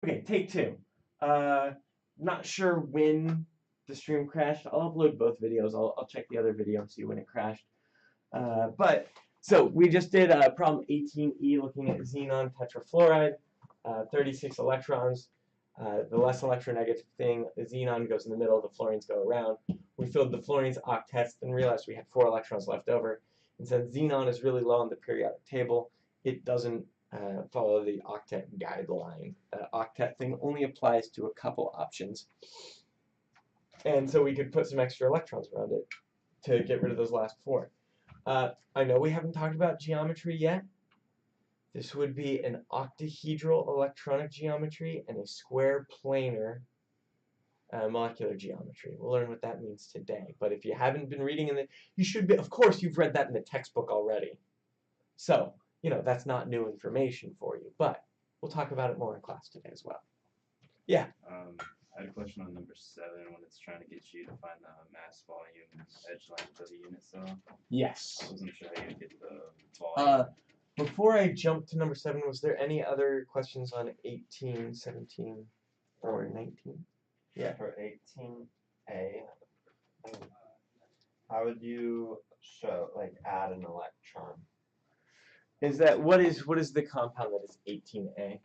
Okay, take two. Not sure when the stream crashed. I'll upload both videos. I'll check the other video and see when it crashed. But so we just did problem 18E looking at xenon tetrafluoride, 36 electrons. The less electronegative thing, the xenon goes in the middle, the fluorines go around. We filled the fluorines octets, then realized we had 4 electrons left over. And since xenon is really low on the periodic table, it doesn't follow the octet guideline. Octet thing only applies to a couple options. And so we could put some extra electrons around it to get rid of those last 4. I know we haven't talked about geometry yet. This would be an octahedral electronic geometry and a square planar molecular geometry. We'll learn what that means today. But if you haven't been reading in the, you should be, of course you've read that in the textbook already. So, you know, that's not new information for you, but we'll talk about it more in class today as well. Yeah? I had a question on number 7 when it's trying to get you to find the mass, volume, and edge length of the unit cell. Yes. I wasn't sure how you get the volume. Before I jump to number 7, was there any other questions on 18, 17, or 19? Yeah. For 18A, how would you show, like, add an electron? Is that, what is the compound that is 18A?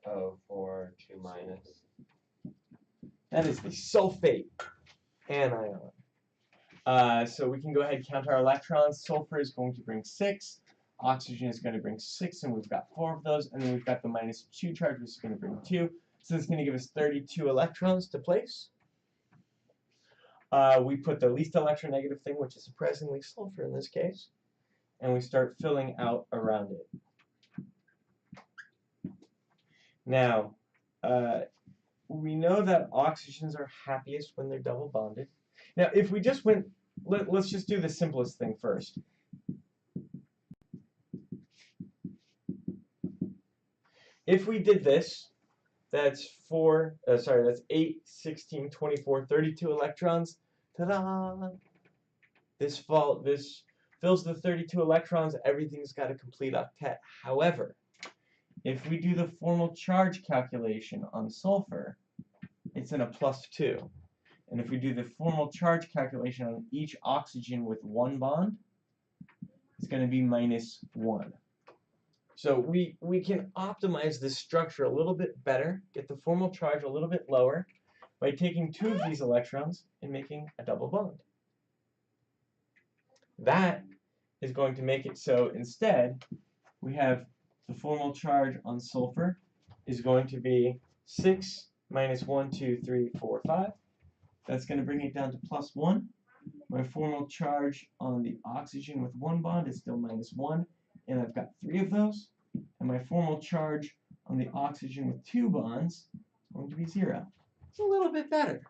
SO4 2 minus. That is the sulfate anion. So we can go ahead and count our electrons. Sulfur is going to bring 6. Oxygen is going to bring 6, and we've got 4 of those. And then we've got the -2 charge, which is going to bring 2. So it's going to give us 32 electrons to place. We put the least electronegative thing, which is surprisingly sulfur in this case, and we start filling out around it. Now, we know that oxygens are happiest when they're double bonded. Now, if we just went, let's just do the simplest thing first. If we did this, that's 8, 16, 24, 32 electrons. Ta-da! This fills the 32 electrons. Everything's got a complete octet. However, if we do the formal charge calculation on sulfur, it's in a +2. And if we do the formal charge calculation on each oxygen with 1 bond, it's going to be -1. So we can optimize this structure a little bit better, get the formal charge a little bit lower, by taking 2 of these electrons and making a double bond. That is going to make it so instead we have the formal charge on sulfur is going to be 6 minus 1, 2, 3, 4, 5. That's going to bring it down to +1. My formal charge on the oxygen with 1 bond is still -1, and I've got 3 of those. And my formal charge on the oxygen with 2 bonds is going to be 0. It's a little bit better.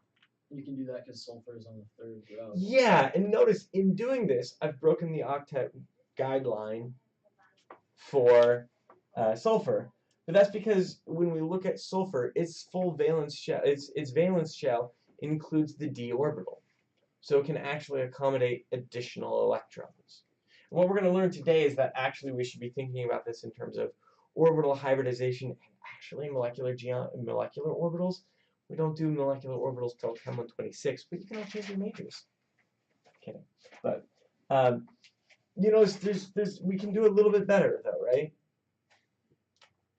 You can do that because sulfur is on the 3rd row. Yeah, and notice in doing this, I've broken the octet guideline for sulfur. But that's because when we look at sulfur, its full valence shell, its valence shell includes the d orbital. So it can actually accommodate additional electrons. And what we're going to learn today is that actually we should be thinking about this in terms of orbital hybridization and actually molecular orbitals. We don't do molecular orbitals till Chem 126, but you can all change your majors. Kidding. But you know, we can do a little bit better though, right?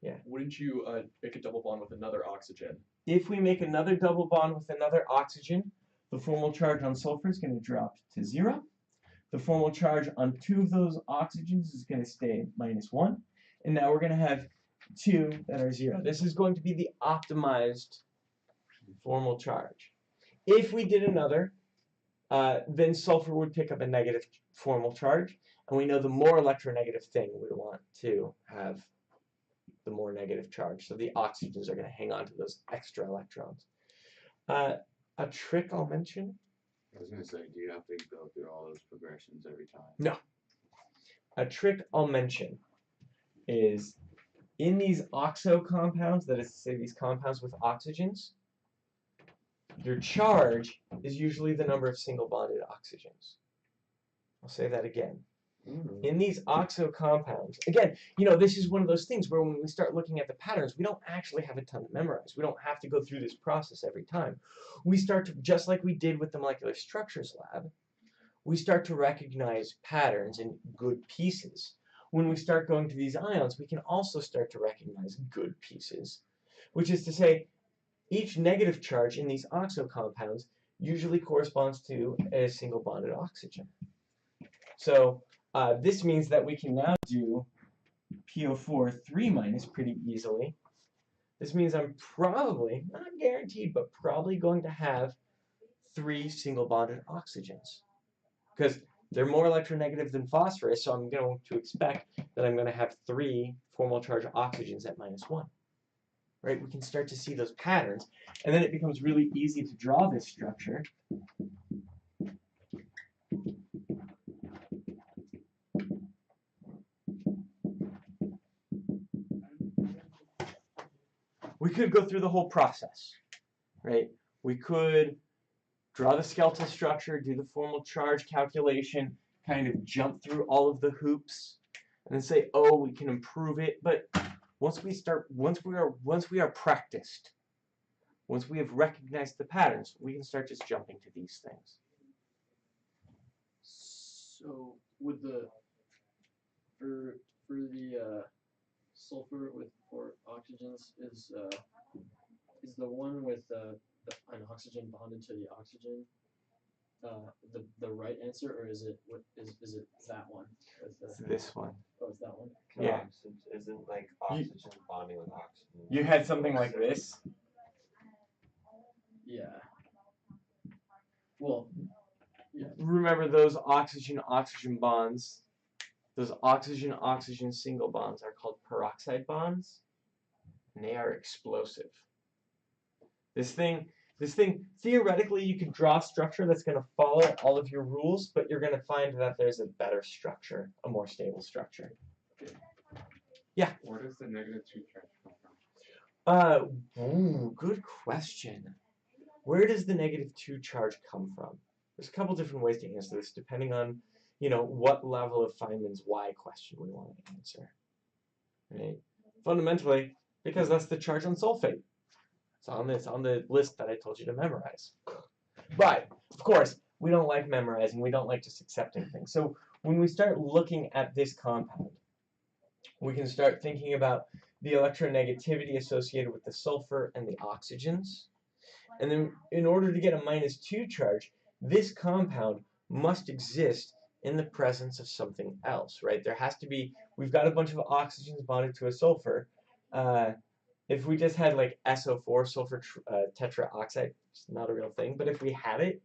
Yeah. Wouldn't you make a double bond with another oxygen? If we make another double bond with another oxygen, the formal charge on sulfur is going to drop to 0. The formal charge on 2 of those oxygens is going to stay -1. And now we're going to have 2 that are 0. This is going to be the optimized formal charge. If we did another, then sulfur would pick up a negative formal charge. And we know the more electronegative thing we want to have the more negative charge. So the oxygens are going to hang on to those extra electrons. A trick I'll mention. I was going to say, do you have to go through all those progressions every time? No. A trick I'll mention is in these oxo compounds, that is to say these compounds with oxygens, your charge is usually the number of single bonded oxygens. I'll say that again. in these oxo compounds, again, you know, this is one of those things where when we start looking at the patterns, we don't actually have a ton to memorize. We don't have to go through this process every time. We start to, just like we did with the molecular structures lab, we start to recognize patterns in good pieces. When we start going to these ions, we can also start to recognize good pieces, which is to say, each negative charge in these oxo compounds usually corresponds to a single bonded oxygen. So this means that we can now do PO4 3- pretty easily. This means I'm probably, not guaranteed, but probably going to have 3 single bonded oxygens. Because they're more electronegative than phosphorus, so I'm going to expect that I'm going to have 3 formal charge oxygens at -1. Right? We can start to see those patterns, and then it becomes really easy to draw this structure. We could go through the whole process, right? We could draw the skeletal structure, do the formal charge calculation, kind of jump through all of the hoops, and then say, oh, we can improve it. But once we are practiced, once we have recognized the patterns, we can start just jumping to these things. So with the for the sulfur with 4 oxygens is the one with an oxygen bonded to the oxygen the right answer, or is it that one? With the, It's this one. oh, it's that one. Yeah. Isn't like oxygen bonding with oxygen. You had something like this. Yeah. Well, yeah. Remember those oxygen-oxygen bonds? Those oxygen-oxygen single bonds are called peroxide bonds, and they are explosive. This thing, theoretically, you could draw a structure that's going to follow all of your rules, but you're going to find that there's a better structure, a more stable structure. Yeah? Where does the -2 charge come from? Good question. Where does the -2 charge come from? There's a couple different ways to answer this, depending on, you know, what level of Feynman's why question we want to answer. Right? Fundamentally, because that's the charge on sulfate. It's on the list that I told you to memorize. But, of course, we don't like memorizing. We don't like just accepting things. So when we start looking at this compound, we can start thinking about the electronegativity associated with the sulfur and the oxygens. And then in order to get a -2 charge, this compound must exist in the presence of something else, right? There has to be, we've got a bunch of oxygens bonded to a sulfur. If we just had like SO4, sulfur tetraoxide, it's not a real thing, but if we had it,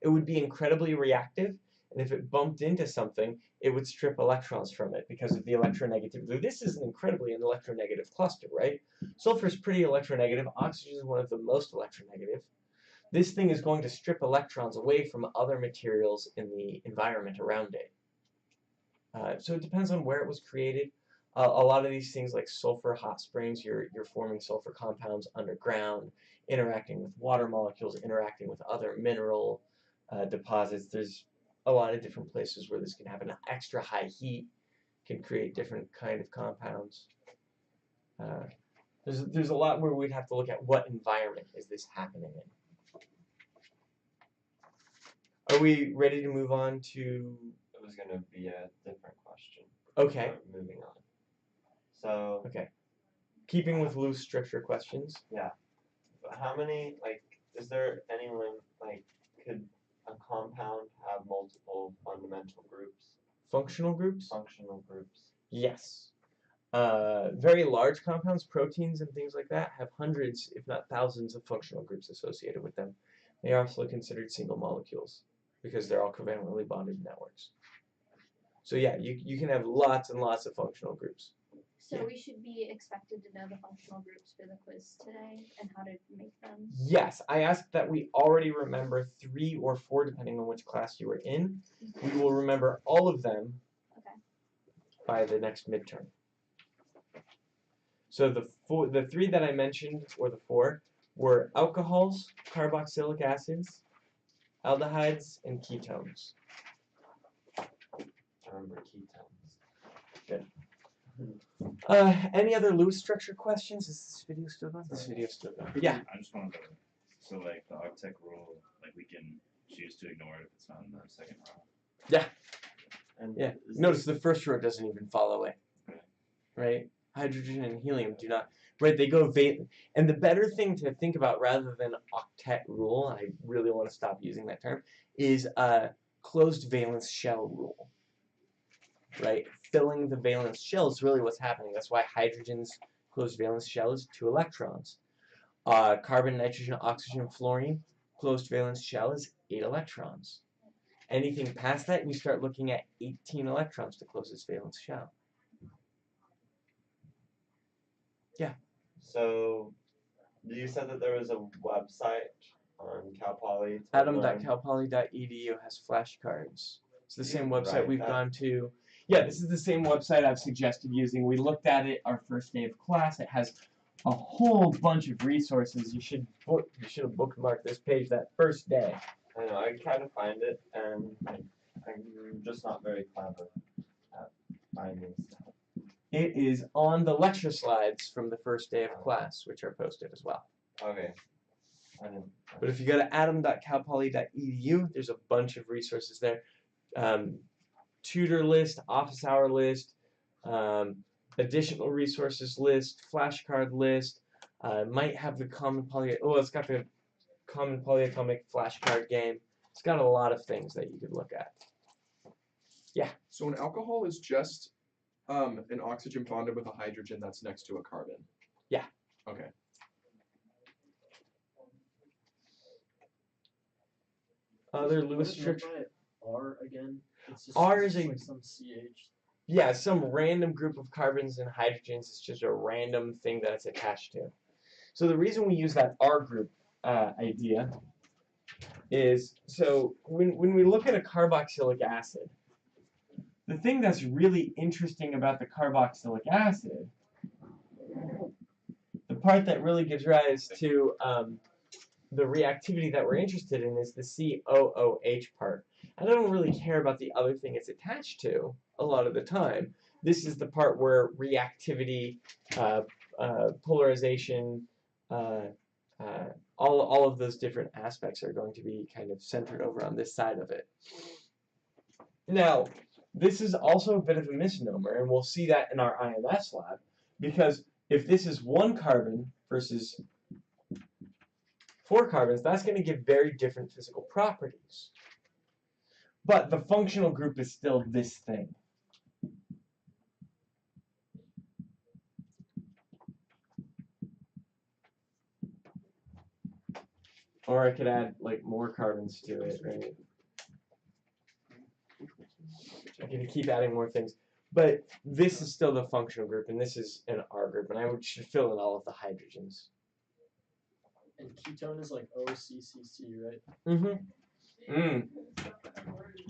it would be incredibly reactive, and if it bumped into something, it would strip electrons from it because of the electronegativity. This is an incredibly electronegative cluster, right? Sulfur is pretty electronegative. Oxygen is one of the most electronegative. This thing is going to strip electrons away from other materials in the environment around it. So it depends on where it was created. A lot of these things like sulfur hot springs, you're forming sulfur compounds underground, interacting with water molecules, interacting with other mineral deposits. There's a lot of different places where this can happen. Extra high heat can create different kind of compounds. There's a lot where we'd have to look at what environment is this happening in. Are we ready to move on to? It was going to be a different question. Okay. Moving on. So. Okay. Keeping with loose structure questions. Yeah. But how many, like, is there any limit, like, could a compound have multiple fundamental groups? Functional groups? Functional groups. Yes. Very large compounds, proteins and things like that, have hundreds, if not thousands, of functional groups associated with them. They are also considered single molecules because they're all covalently bonded networks. So yeah, you can have lots and lots of functional groups. So Yeah. we should be expected to know the functional groups for the quiz today and how to make them? Yes, I asked that we already remember 3 or 4, depending on which class you were in. We will remember all of them by the next midterm. So the 3 that I mentioned, or the 4, were alcohols, carboxylic acids, aldehydes, and ketones. remember ketones. Any other Lewis structure questions? Is this video still going? This video still going. Yeah. I just wanted to, so like the octet rule, like we can choose to ignore it if it's not in the second row. And Yeah. is Notice the first row doesn't even follow it. Right? Hydrogen and helium do not. Right, they go valence. And the better thing to think about rather than octet rule, I really want to stop using that term, is closed valence shell rule. Right? Filling the valence shell is really what's happening. That's why hydrogen's closed valence shell is 2 electrons. Carbon, nitrogen, oxygen, fluorine, closed valence shell is 8 electrons. Anything past that, we start looking at 18 electrons to close its valence shell. Yeah. So, you said that there was a website on Cal Poly. Adam.calpoly.edu has flashcards. It's the same website Right, we've that- gone to. Yeah, this is the same website I've suggested using. We looked at it our first day of class. It has a whole bunch of resources. You should have bookmarked this page that first day. I know, I tried to find it, and I'm just not very clever at finding stuff. It is on the lecture slides from the first day of class, which are posted as well. Okay. I didn't. But if you go to adam.calpoly.edu, there's a bunch of resources there. Tutor list, office hour list, additional resources list, flashcard list. Might have the it's got the common polyatomic flashcard game. It's got a lot of things that you could look at. Yeah. So an alcohol is just an oxygen bonded with a hydrogen that's next to a carbon. Yeah. Okay. Other Lewis What is meant structure. by R again? It's just, R it's is a- like some CH. Yeah, some random group of carbons and hydrogens is just a random thing that it's attached to. So the reason we use that R group idea is, so when we look at a carboxylic acid, the thing that's really interesting about the carboxylic acid, the part that really gives rise to the reactivity that we're interested in is the COOH part. I don't really care about the other thing it's attached to a lot of the time. This is the part where reactivity, polarization, all of those different aspects are going to be kind of centered over on this side of it. Now, this is also a bit of a misnomer, and we'll see that in our IMS lab, because if this is 1 carbon versus 4 carbons, that's going to give very different physical properties. But the functional group is still this thing. Or I could add like more carbons to it, right? I can keep adding more things. But this is still the functional group, and this is an R group, and I should fill in all of the hydrogens. And ketone is like OCCC, right?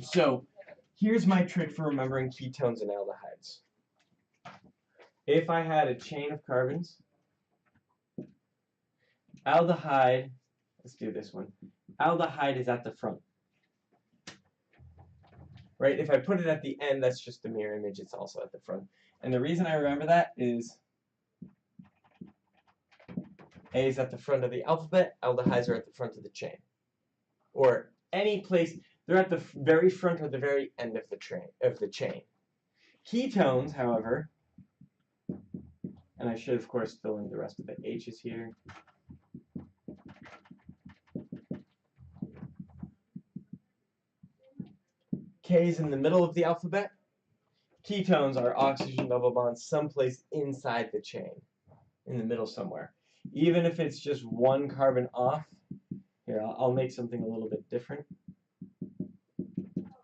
So, here's my trick for remembering ketones and aldehydes. If I had a chain of carbons, aldehyde, let's do this one. Aldehyde is at the front. Right? If I put it at the end, that's just a mirror image. It's also at the front. And the reason I remember that is A is at the front of the alphabet, aldehydes are at the front of the chain. Or any place, they're at the very front or the very end of the chain. Ketones, however, and I should of course fill in the rest of the H's here. K is in the middle of the alphabet. Ketones are oxygen double bonds someplace inside the chain, in the middle somewhere. Even if it's just 1 carbon off, here, I'll make something a little bit different.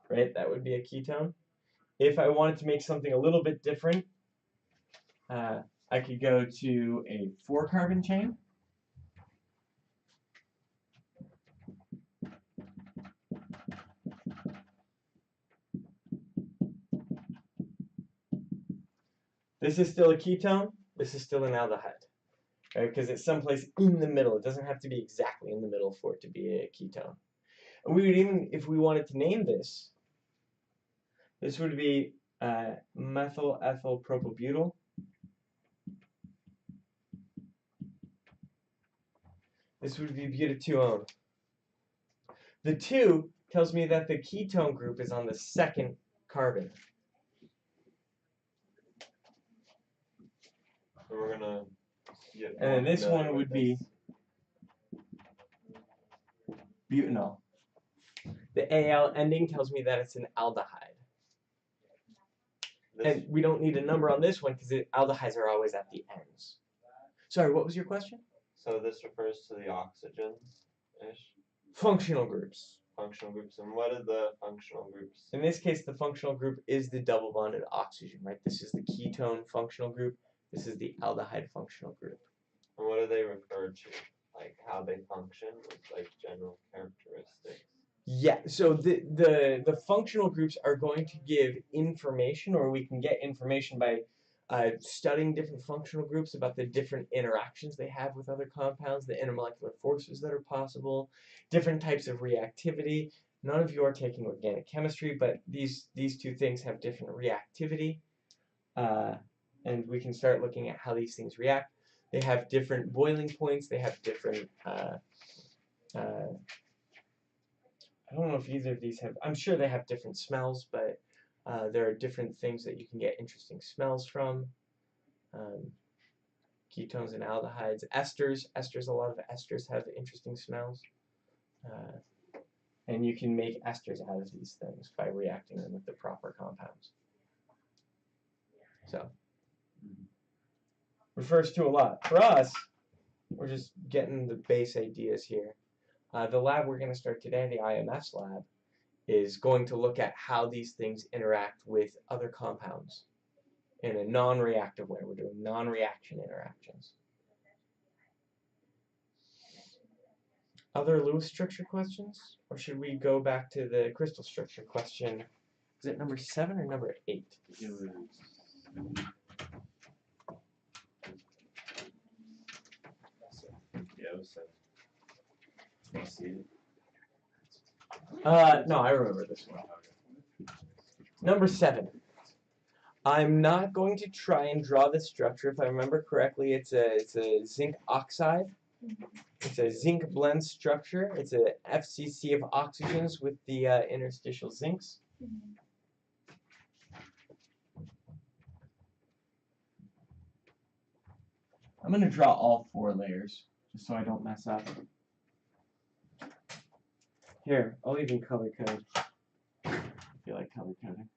Right, that would be a ketone. If I wanted to make something a little bit different, I could go to a 4 carbon chain. This is still a ketone. This is still an aldehyde. Right? Because it's someplace in the middle. It doesn't have to be exactly in the middle for it to be a ketone. And we would even, if we wanted to name this, This would be methyl ethyl propyl-butyl. This would be butadiene. The 2 tells me that the ketone group is on the second carbon. So we're gonna get And then more this familiar one with would be this. butanol. The Al ending tells me that it's an aldehyde. This, And we don't need a number on this one because aldehydes are always at the ends. Sorry, what was your question? so this refers to the oxygens-ish Functional groups. functional groups. And what are the functional groups? In this case, the functional group is the double bonded oxygen, right? This is the ketone functional group. This is the aldehyde functional group. And what do they refer to? Like how they function with like general characteristics. Yeah, so the functional groups are going to give information, or we can get information by studying different functional groups about the different interactions they have with other compounds, the intermolecular forces that are possible, different types of reactivity. None of you are taking organic chemistry, but these 2 things have different reactivity, and we can start looking at how these things react. They have different boiling points. They have different I don't know if either of these have, I'm sure they have different smells, but there are different things that you can get interesting smells from. Ketones and aldehydes. Esters, a lot of esters have interesting smells. And you can make esters out of these things by reacting them with the proper compounds. So, refers to a lot. For us, we're just getting the base ideas here. The lab we're going to start today, the IMS lab, is going to look at how these things interact with other compounds in a non-reactive way. We're doing non-reaction interactions. Other Lewis structure questions? Or should we go back to the crystal structure question? Is it number 7 or number 8? It was Yeah, it was 7. Can you see it? No, I remember this one. Number 7. I'm not going to try and draw the structure. If I remember correctly, it's a zinc oxide. It's a zinc blend structure. It's a FCC of oxygens with the interstitial zincs. I'm going to draw all 4 layers, just so I don't mess up. Here, I'll even color code. I feel like color coding.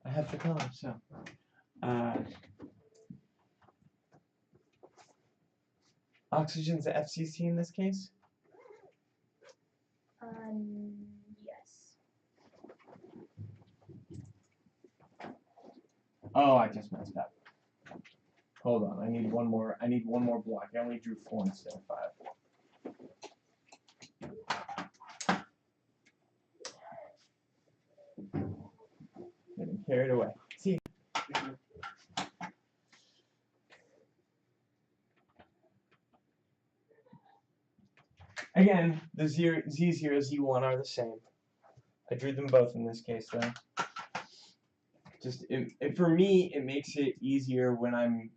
I have the color, so. Oxygen's the FCC in this case? Yes. Oh, I just messed up. Hold on, I need one more block. I only drew 4 instead of 5. Getting carried away. See. Again, the Z0, Z1 are the same. I drew them both in this case, though. Just for me, it makes it easier when I'm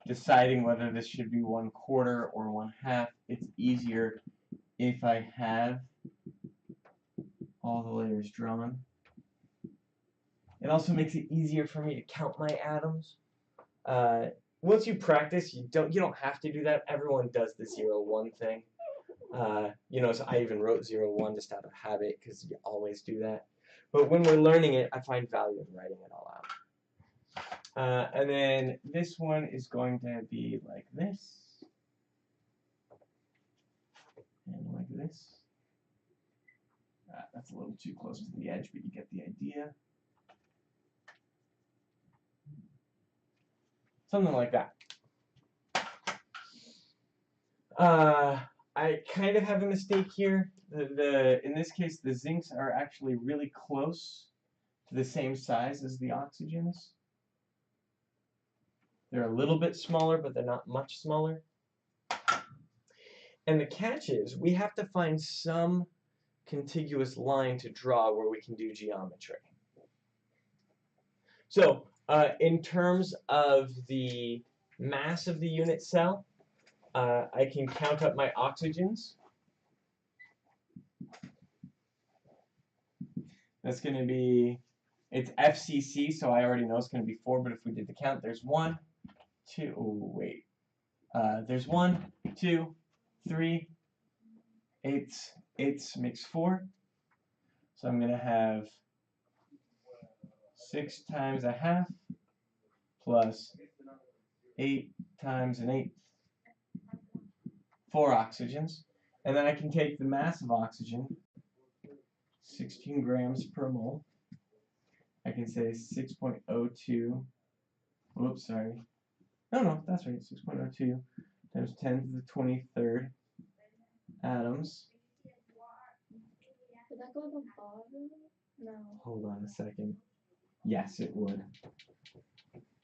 deciding whether this should be 1/4 or 1/2. It's easier if I have all the layers drawn. It also makes it easier for me to count my atoms. Once you practice, you don't have to do that. Everyone does the 0-1 thing. So I even wrote 0-1 just out of habit because you always do that. But when we're learning it, I find value in writing it all out. And then this one is going to be like this. And like this. That's a little too close to the edge, but you get the idea. Something like that. I kind of have a mistake here. In this case, the zincs are actually really close to the same size as the oxygens. They're a little bit smaller, but they're not much smaller. And the catch is, we have to find some contiguous line to draw where we can do geometry. So, in terms of the mass of the unit cell, I can count up my oxygens. That's going to be, it's FCC, so I already know it's going to be 4, but if we did the count, there's 1, 2, oh, wait. There's 1, 2, 3, 8 makes 4. So I'm going to have 6 times a half plus 8 times an eighth, 4 oxygens. And then I can take the mass of oxygen, 16 grams per mole. I can say 6.02, whoops, sorry. No, that's right, 6.02 times 10 to the 23rd atoms. Would that go on the bottom? No. Hold on a second. Yes, it would.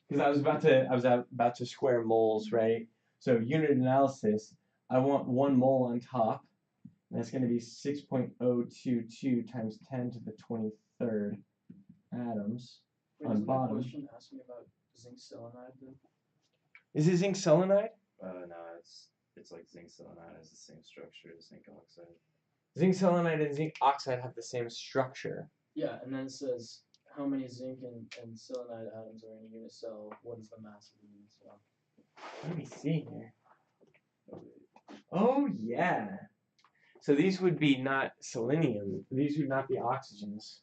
Because I was about to square moles, right? So unit analysis, I want 1 mole on top. And that's going to be 6.022 times 10 to the 23rd atoms. Wait, On isn't bottom. the question asking about zinc selenide then? Is it zinc selenide? No, it's like zinc selenide has the same structure as zinc oxide. Zinc selenide and zinc oxide have the same structure. Yeah, and then it says how many zinc and selenide atoms are in a unit cell, what is the mass of the unit cell? Let me see here. Oh, yeah. So these would be not selenium. These would not be oxygens.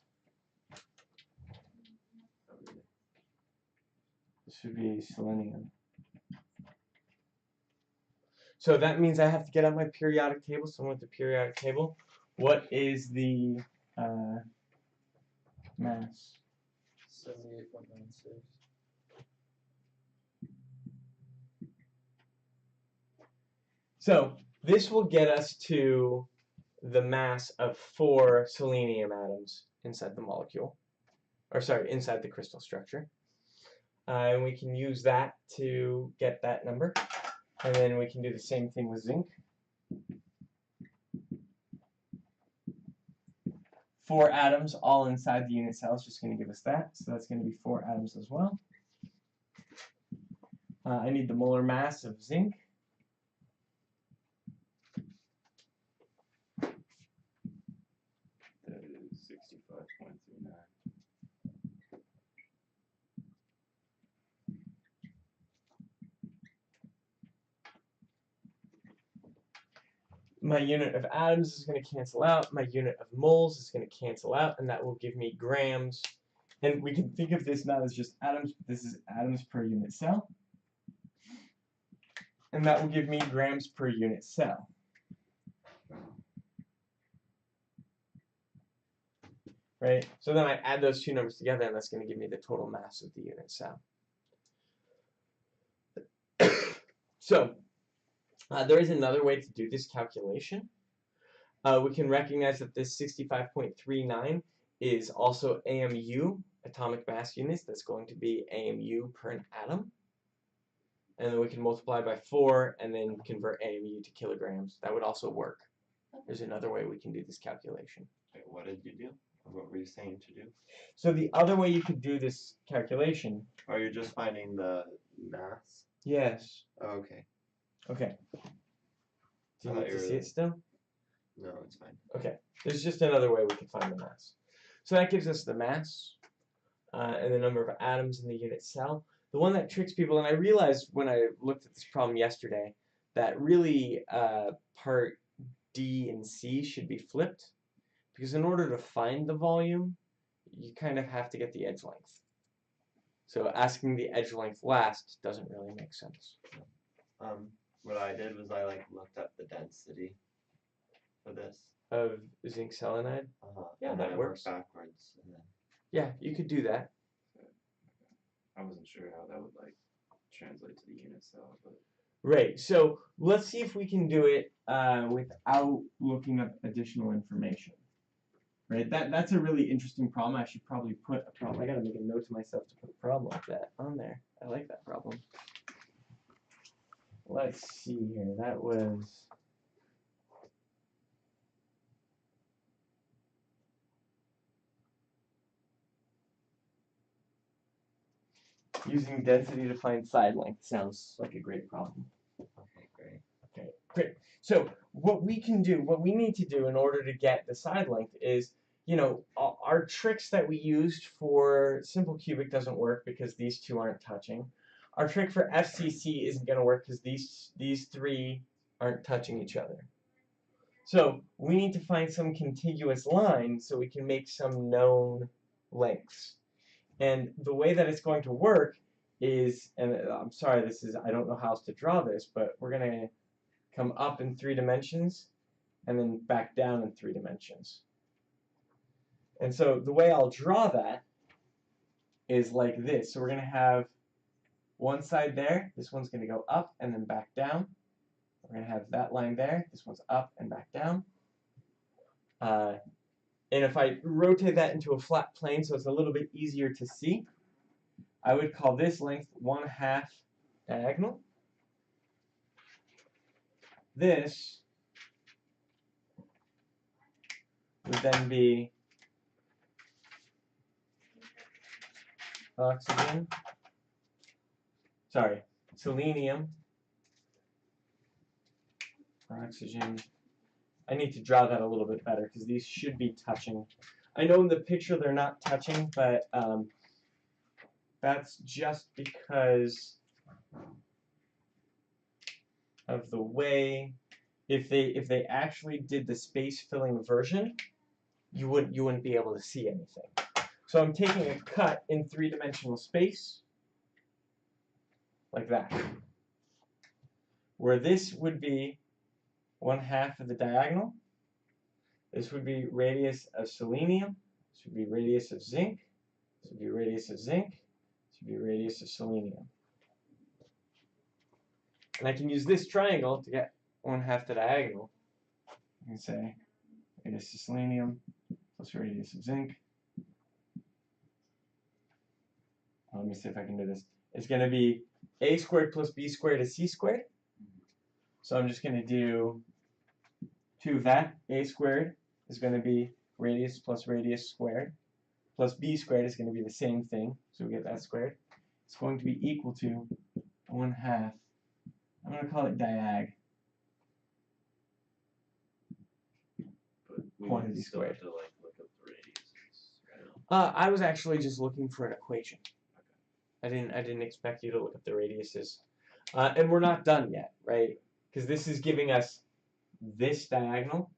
This would be selenium. So that means I have to get out my periodic table. So with the periodic table, what is the mass? 78.96. So this will get us to the mass of 4 selenium atoms inside the molecule, or sorry, inside the crystal structure. And we can use that to get that number. And then we can do the same thing with zinc. 4 atoms all inside the unit cell is just going to give us that. So that's going to be 4 atoms as well. I need the molar mass of zinc. That is 65.39. My unit of atoms is going to cancel out. My unit of moles is going to cancel out, and that will give me grams. And we can think of this not as just atoms, but this is atoms per unit cell. And that will give me grams per unit cell. Right? So then I add those two numbers together, and that's going to give me the total mass of the unit cell. So, there is another way to do this calculation. We can recognize that this 65.39 is also AMU, atomic mass units. That's going to be AMU per an atom. And then we can multiply by 4 and then convert AMU to kilograms. That would also work. There's another way we can do this calculation. Wait, what did you do? Or what were you saying to do? So the other way you could do this calculation. Or you're just finding the mass? Yes. Oh, okay. Okay. Do you I need thought to you see were- it still? No, it's fine. Okay. There's just another way we can find the mass. So that gives us the mass and the number of atoms in the unit cell. The one that tricks people, and I realized when I looked at this problem yesterday, that really part D and C should be flipped. Because in order to find the volume, you kind of have to get the edge length. So asking the edge length last doesn't really make sense. What I did was I looked up the density for this. Of zinc selenide? Yeah, and that then I works. worked backwards. And then Yeah, you could do that. I wasn't sure how that would translate to the unit cell, but Right, so let's see if we can do it without looking up additional information. Right, that's a really interesting problem. I should probably put a problem. I gotta make a note to myself to put a problem like that on there. I like that problem. Let's see here. That was Using density to find side length sounds like a great problem. Okay, great. Okay, great. So what we need to do in order to get the side length is, you know, our tricks that we used for simple cubic doesn't work because these two aren't touching. Our trick for FCC isn't going to work because these three aren't touching each other. So we need to find some contiguous line so we can make some known lengths. And the way that it's going to work is, and I'm sorry, I don't know how else to draw this, but we're going to come up in 3 dimensions and then back down in 3 dimensions. And so the way I'll draw that is like this. So we're going to have one side there, this one's going to go up and then back down. We're going to have that line there, this one's up and back down. And if I rotate that into a flat plane so it's a little bit easier to see, I would call this length 1/2 diagonal. This would then be selenium, oxygen. I need to draw that a little bit better because these should be touching. I know in the picture they're not touching, but that's just because of the way, if they actually did the space filling version, you wouldn't be able to see anything. So I'm taking a cut in 3-dimensional space like that, where this would be 1/2 of the diagonal. This would be radius of selenium. This would be radius of zinc. This would be radius of zinc. This would be radius of selenium. And I can use this triangle to get 1/2 the diagonal. I can say radius of selenium plus radius of zinc. Let me see if I can do this. It's going to be a squared plus b squared is c squared. So I'm just going to do 2 of that. A squared is going to be radius plus radius squared, plus b squared is going to be the same thing, so we get that squared. It's going to be equal to 1/2. I'm going to call it diag. But we Quantity would still squared. have to like look up the radiuses, right? I was actually just looking for an equation. I didn't expect you to look up the radiuses. And we're not done yet, right? Because this is giving us this diagonal,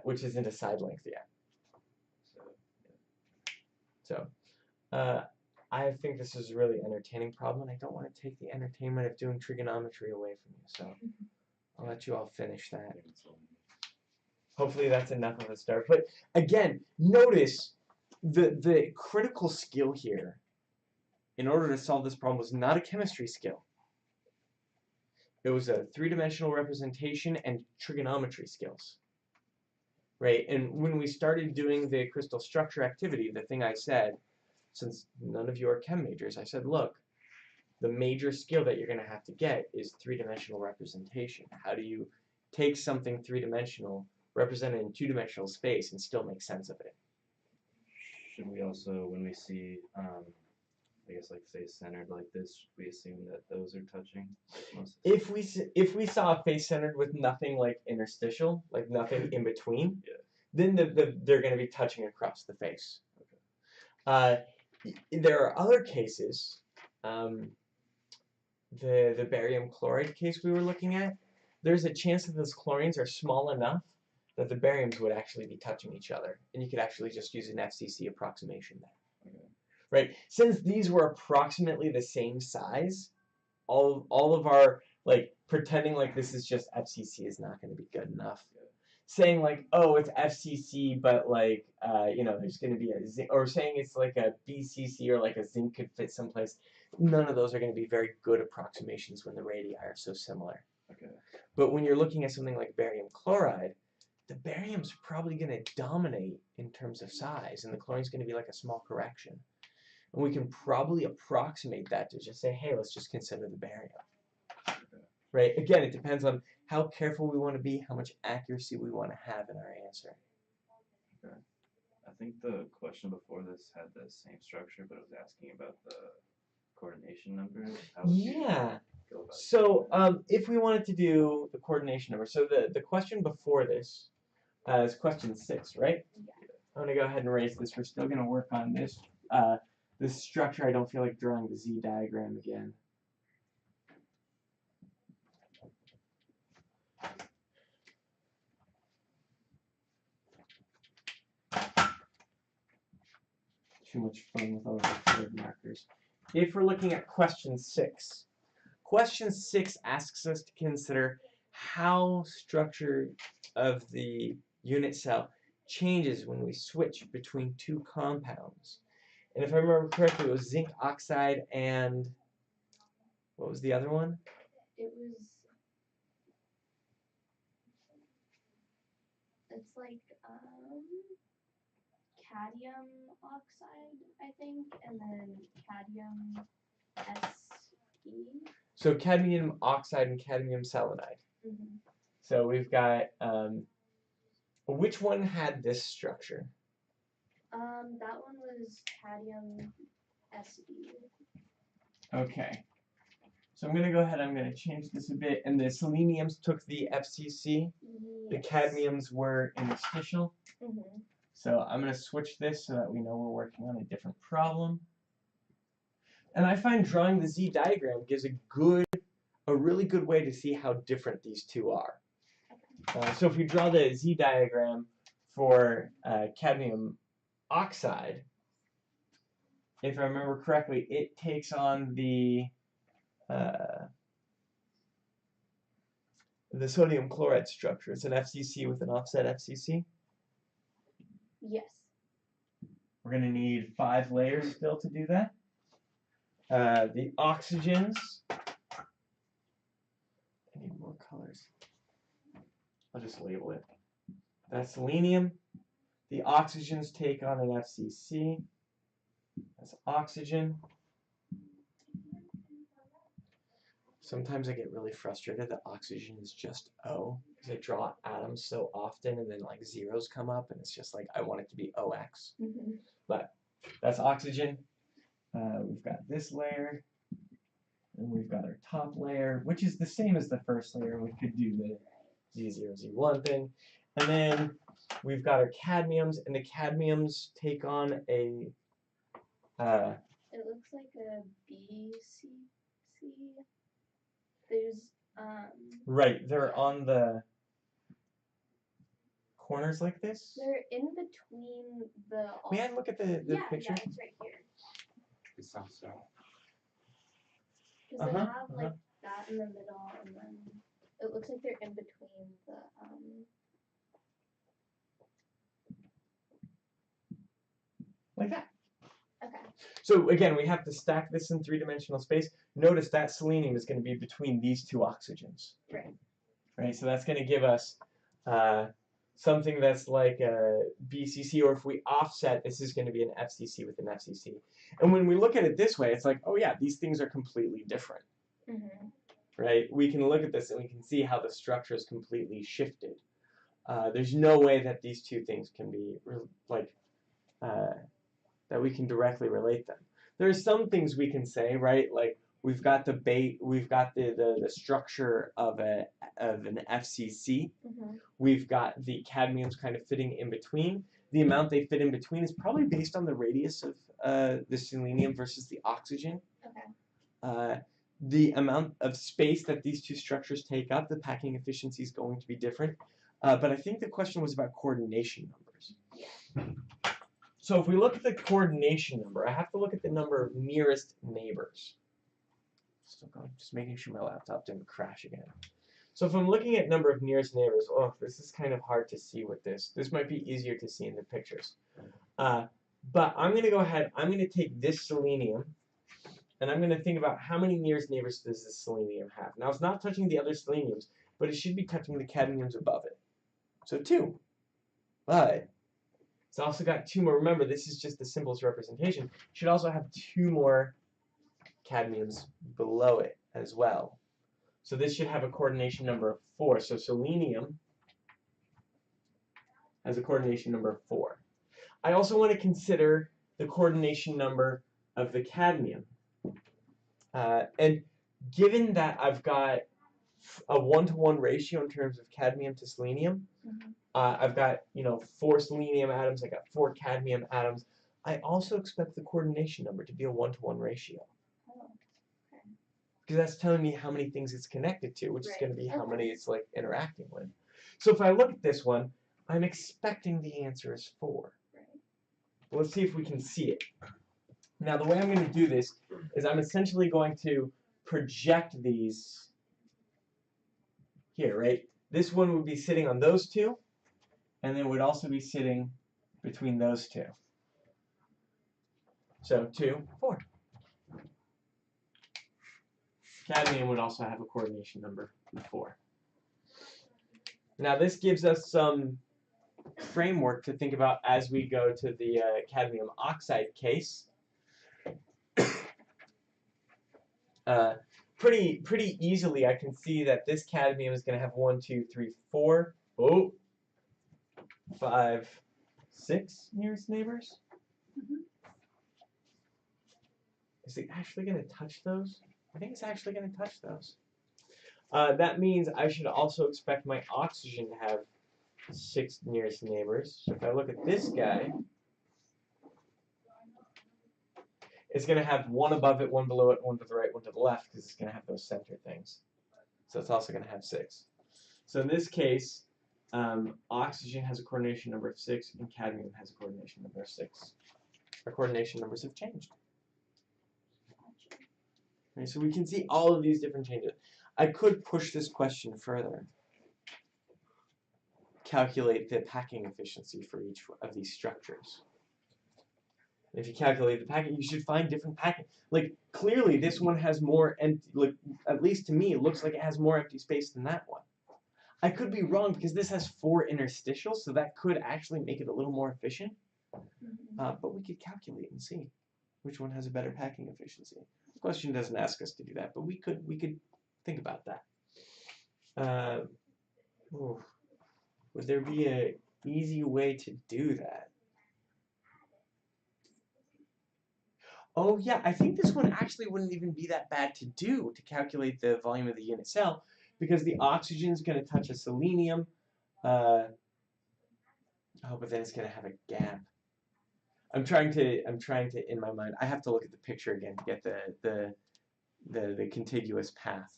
which isn't a side length yet. So, I think this is a really entertaining problem, and I don't want to take the entertainment of doing trigonometry away from you. So, I'll let you all finish that. Hopefully that's enough of a start. But again, notice the critical skill here in order to solve this problem was not a chemistry skill. It was a 3-dimensional representation and trigonometry skills. Right? And when we started doing the crystal structure activity, the thing I said, since none of you are chem majors, I said, look, the major skill that you're going to have to get is 3-dimensional representation. How do you take something 3-dimensional, represent it in 2-dimensional space, and still make sense of it? Should we also, when we see, I guess like face centered like this, we assume that those are touching? If we saw a face centered with nothing like interstitial, like nothing in between, then they're going to be touching across the face. Okay. There are other cases. The barium chloride case we were looking at, there's a chance that those chlorines are small enough that the bariums would actually be touching each other, and you could actually just use an FCC approximation there. Okay. Right? Since these were approximately the same size, all of our like pretending like this is just FCC is not going to be good enough. Yeah. Saying like, oh, it's FCC, but like there's going to be a zinc, or saying it's like a BCC or like a zinc could fit someplace. None of those are going to be very good approximations when the radii are so similar. Okay. But when you're looking at something like barium chloride, the barium's probably going to dominate in terms of size, and the chlorine's going to be like a small correction. And we can probably approximate that to just say, hey, let's just consider the barium. Okay. Right? Again, it depends on how careful we want to be, how much accuracy we want to have in our answer. Okay. I think the question before this had the same structure, but it was asking about the coordination number? How would you Yeah. go about So, doing that? if we wanted to do the coordination number, so the question before this is question 6, right? I'm gonna go ahead and erase this. We're still gonna work on this. This structure. I don't feel like drawing the Z diagram again. Too much fun with all the colored markers. If we're looking at question 6, question 6 asks us to consider how structure of the unit cell changes when we switch between two compounds. And if I remember correctly, it was zinc oxide and what was the other one? It was. It's like cadmium oxide, I think, and then cadmium Se. So cadmium oxide and cadmium selenide. Mm-hmm. So we've got which one had this structure? That one was cadmium Se. Okay. So I'm going to go ahead, I'm going to change this a bit. And the seleniums took the FCC. The Yes. cadmiums were interstitial. Mm-hmm. So I'm going to switch this so that we know we're working on a different problem. And I find drawing the Z diagram gives a really good way to see how different these two are. So if we draw the Z diagram for cadmium oxide, if I remember correctly, it takes on the sodium chloride structure. It's an FCC with an offset FCC. Yes. We're going to need 5 layers still to do that. The oxygens. I need more colors. I'll just label it. That's selenium. The oxygens take on an FCC. That's oxygen. Sometimes I get really frustrated that oxygen is just O, because I draw atoms so often and then like zeros come up and it's just like I want it to be OX. Mm-hmm. But that's oxygen. We've got this layer, and we've got our top layer, which is the same as the first layer. We could do the Z0, Z1 thing. And then we've got our cadmiums, and the cadmiums take on a... It looks like a BCC. There's Right, they're on the corners like this. they're in between the. May I look at the yeah, picture? Yeah, it's right here. It sounds so. Because they have like that in the middle, and then it looks like they're in between the Like that. Okay. So again, we have to stack this in 3-dimensional space. Notice that selenium is going to be between these 2 oxygens. Right. Right, so that's going to give us something that's like a BCC, or if we offset, this is going to be an FCC with an FCC. And when we look at it this way, it's like, oh yeah, these things are completely different. Mm-hmm. Right? We can look at this and we can see how the structure is completely shifted. There's no way that these two things can be that we can directly relate them. There's some things we can say, right? Like we've got the structure of an FCC. Mm-hmm. We've got the cadmiums kind of fitting in between. The amount they fit in between is probably based on the radius of the selenium versus the oxygen. Okay. The amount of space that these two structures take up, the packing efficiency is going to be different. But I think the question was about coordination numbers. Yeah. So if we look at the coordination number, I have to look at the number of nearest neighbors. Still going, just making sure my laptop didn't crash again. So if I'm looking at number of nearest neighbors, oh, this is kind of hard to see with this. This might be easier to see in the pictures. But I'm going to go ahead, I'm going to take this selenium, and I'm going to think about how many nearest neighbors does this selenium have. Now, it's not touching the other seleniums, but it should be touching the cadmiums above it. So 2. But it's also got 2 more. Remember, this is just the simplest representation. It should also have 2 more cadmiums below it as well. So this should have a coordination number of 4. So selenium has a coordination number of 4. I also want to consider the coordination number of the cadmium. And given that I've got a 1-to-1 ratio in terms of cadmium to selenium, I've got 4 selenium atoms, I got 4 cadmium atoms. I also expect the coordination number to be a 1-to-1 ratio. Oh, okay. Because that's telling me how many things it's connected to, which is going to be how Okay. many it's like interacting with. So if I look at this one, I'm expecting the answer is 4. Right. Well, let's see if we can see it. Now the way I'm going to do this is I'm essentially going to project these here, right? This one would be sitting on those two, and then would also be sitting between those two. So 2, 4. Cadmium would also have a coordination number of 4. Now this gives us some framework to think about as we go to the cadmium oxide case. Pretty easily I can see that this cadmium is going to have 1, 2, 3, 4, 5, 6 nearest neighbors. Is it actually going to touch those? I think it's actually going to touch those. That means I should also expect my oxygen to have 6 nearest neighbors. So if I look at this guy, it's going to have 1 above it, 1 below it, 1 to the right, 1 to the left, because it's going to have those center things. So it's also going to have 6. So in this case, oxygen has a coordination number of 6, and cadmium has a coordination number of 6. Our coordination numbers have changed. Okay, so we can see all of these different changes. I could push this question further. Calculate the packing efficiency for each of these structures. If you calculate the packing, you should find different packing. Like, clearly this one has more empty, like, at least to me, it looks like it has more empty space than that one. I could be wrong because this has 4 interstitials, so that could actually make it a little more efficient. But we could calculate and see which one has a better packing efficiency. The question doesn't ask us to do that, but we could think about that. Would there be an easy way to do that? Oh yeah, I think this one actually wouldn't even be that bad to do to calculate the volume of the unit cell, because the oxygen is going to touch a selenium. But then it's going to have a gap. I'm trying to in my mind. I have to look at the picture again to get the contiguous path.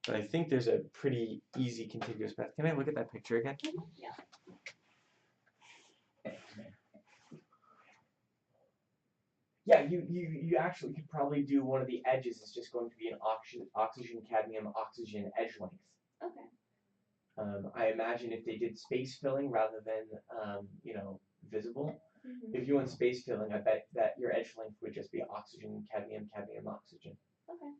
But I think there's a pretty easy contiguous path. Can I look at that picture again? Yeah. Yeah, you actually could probably do one of the edges is just going to be an oxygen cadmium oxygen edge length. Okay. I imagine if they did space filling rather than visible. If you want space filling, I bet that your edge length would just be oxygen cadmium cadmium oxygen. Okay.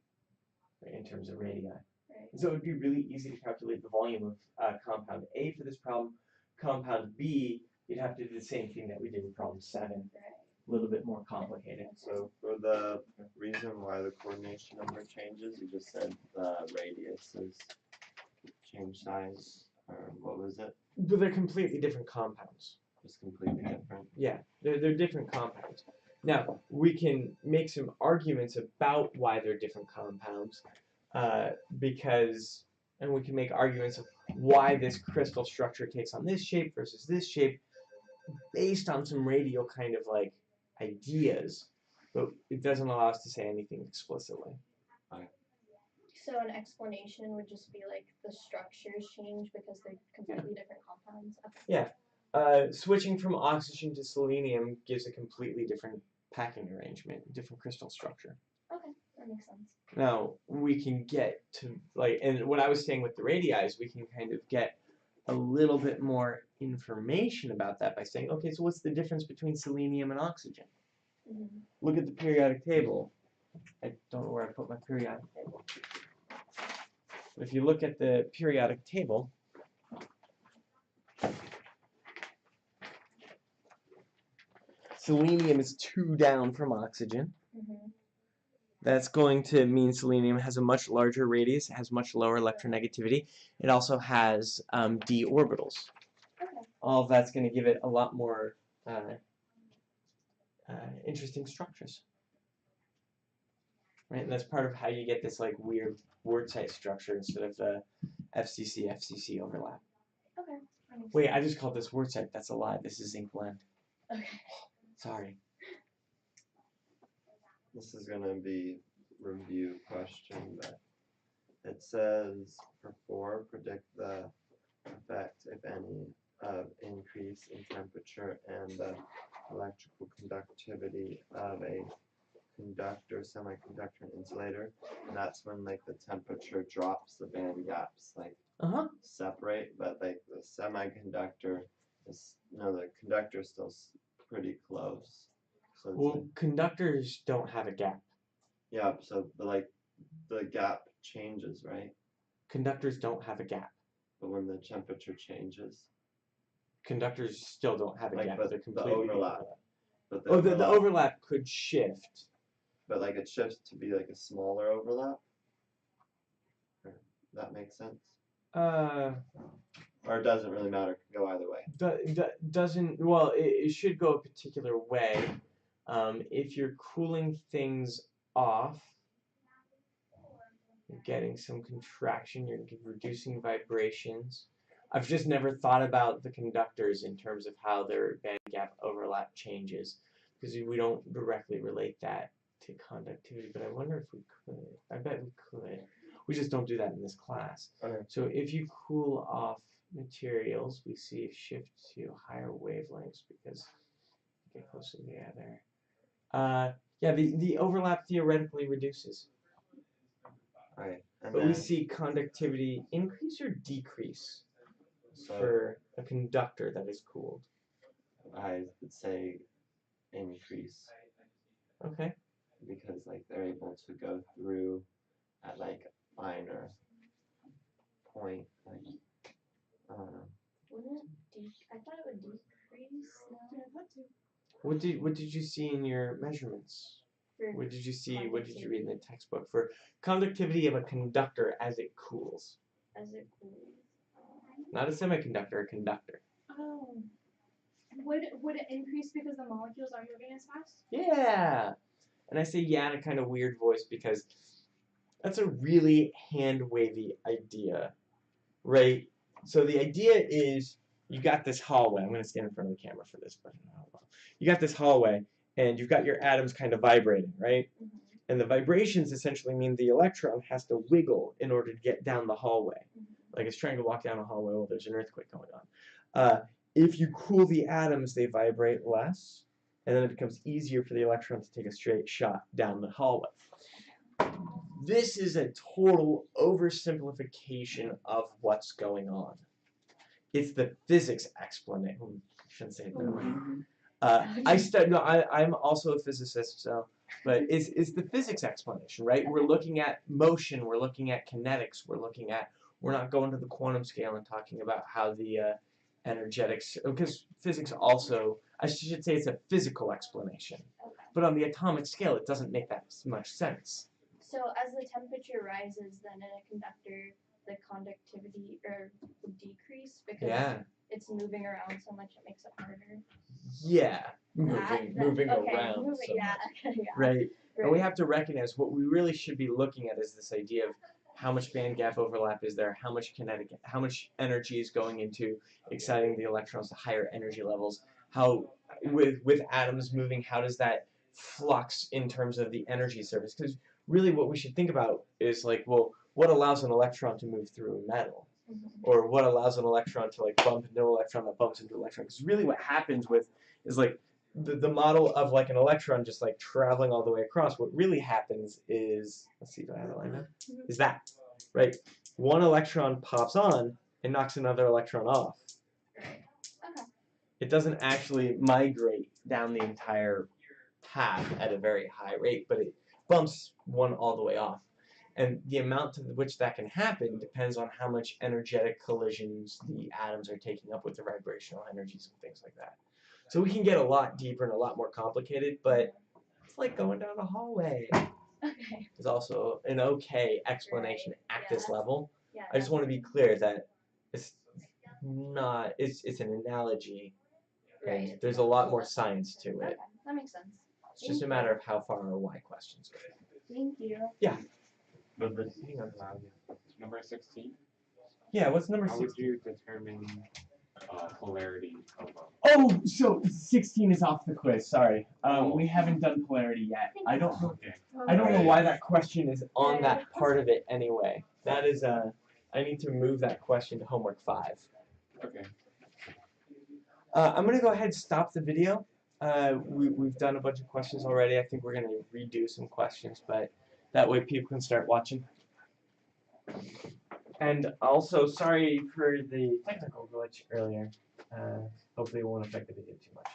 Right, in terms of radii. Right. So it would be really easy to calculate the volume of compound A for this problem. Compound B, you'd have to do the same thing that we did in problem 7. Right. A little bit more complicated. So for the reason why the coordination number changes, you just said the radius is change size, or what was it? But they're completely different compounds. Just completely different. Yeah, they're different compounds. Now, we can make some arguments about why they're different compounds, and we can make arguments of why this crystal structure takes on this shape versus this shape, based on some radial kind of like ideas, but it doesn't allow us to say anything explicitly. So an explanation would just be like the structures change because they're completely different compounds. Okay. Yeah. Switching from oxygen to selenium gives a completely different packing arrangement, different crystal structure. Okay, that makes sense. Now, we can get to, and what I was saying with the radii is we can kind of get a little bit more information about that by saying, okay, so what's the difference between selenium and oxygen? Look at the periodic table. I don't know where I put my periodic table. But if you look at the periodic table, selenium is 2 down from oxygen. That's going to mean selenium has a much larger radius, it has much lower electronegativity. It also has d orbitals. Okay. All of that's going to give it a lot more interesting structures. right? And that's part of how you get this like weird word size structure instead of the FCC overlap. Okay. that makes Wait, sense. I just called this word type. That's a lie. This is ink blend. Okay. Sorry. This is gonna be review question, but it says for 4, predict the effect, if any, of increase in temperature and the electrical conductivity of a conductor, semiconductor, and insulator. And that's when like the temperature drops, the band gaps like separate, but like the semiconductor is the conductor is still pretty close. So it's Well, conductors don't have a gap. yeah, so the gap changes, right? Conductors don't have a gap. But when the temperature changes, Conductors still don't have a like gap. but They're the completely overlap. But the overlap could shift. But like it shifts to be like a smaller overlap. That makes sense. Or it doesn't really matter. It can go either way. Doesn't well. It should go a particular way. If you're cooling things off, you're getting some contraction. You're reducing vibrations. I've just never thought about the conductors in terms of how their band gap overlap changes, because we don't directly relate that to conductivity. But I wonder if we could. I bet we could. We just don't do that in this class. Okay. So if you cool off materials, we see a shift to higher wavelengths because you get closer together. Yeah, the overlap theoretically reduces. Right. And But then we see conductivity increase or decrease so for a conductor that is cooled. I would say increase Okay. because like they're able to go through at like a finer point. Like I don't know. Wouldn't it I thought it would decrease. No. What did you see in your measurements? For What did you see? What did you read in the textbook for conductivity of a conductor as it cools? as it cools. Not a semiconductor, a conductor. Oh. Would it increase because the molecules are moving as fast? Yeah. And I say yeah in a kind of weird voice because that's a really hand-wavy idea, right? So the idea is you got this hallway. I'm going to stand in front of the camera for this, but you got this hallway, and you've got your atoms kind of vibrating, right? Mm-hmm. And the vibrations essentially mean the electron has to wiggle in order to get down the hallway. Mm-hmm. Like it's trying to walk down a hallway while there's an earthquake going on. If you cool the atoms, they vibrate less, and then it becomes easier for the electron to take a straight shot down the hallway. This is a total oversimplification of what's going on. It's the physics explanation. I shouldn't say it that way. I'm also a physicist, so, but it's the physics explanation, right? We're looking at motion, we're looking at kinetics, we're not going to the quantum scale and talking about how the energetics, because physics also, I should say it's a physical explanation, but on the atomic scale it doesn't make that much sense. So as the temperature rises, then in a conductor, the conductivity would decrease because it's moving around so much it makes it harder. Yeah, moving around. Right. And we have to recognize what we really should be looking at is this idea of how much band gap overlap is there, how much energy is going into exciting the electrons to higher energy levels, how with atoms moving, how does that flux in terms of the energy surface? Because really what we should think about is like, well, what allows an electron to move through a metal? Mm-hmm. Or what allows an electron to like bump into an electron that bumps into an electron? Because really what happens is like the model of like an electron just like traveling all the way across. What really happens is, let's see, do I have it lined up? Is that, right? One electron pops on and knocks another electron off. Okay. It doesn't actually migrate down the entire path at a very high rate, but it bumps one all the way off. And the amount to which that can happen depends on how much energetic collisions the atoms are taking up with the vibrational energies and things like that. So we can get a lot deeper and a lot more complicated, but it's like going down a hallway. Okay. There's also an okay explanation at this level. Yeah, I just want to be clear that it's not, it's an analogy, and Right. there's a lot more science to it. Okay, that makes sense. It's just a matter of how far our why questions go. Thank you. But the thing about number 16, Yeah, what's number how would 16? you determine polarity of a Oh, so 16 is off the quiz. Sorry, we haven't done polarity yet. I don't know. okay. I don't know why that question is on that part of it anyway. That is I need to move that question to homework 5. Okay. I'm gonna go ahead and stop the video. We've done a bunch of questions already. I think we're gonna redo some questions, but that way people can start watching. And also, sorry for the technical glitch earlier. Hopefully it won't affect the video too much.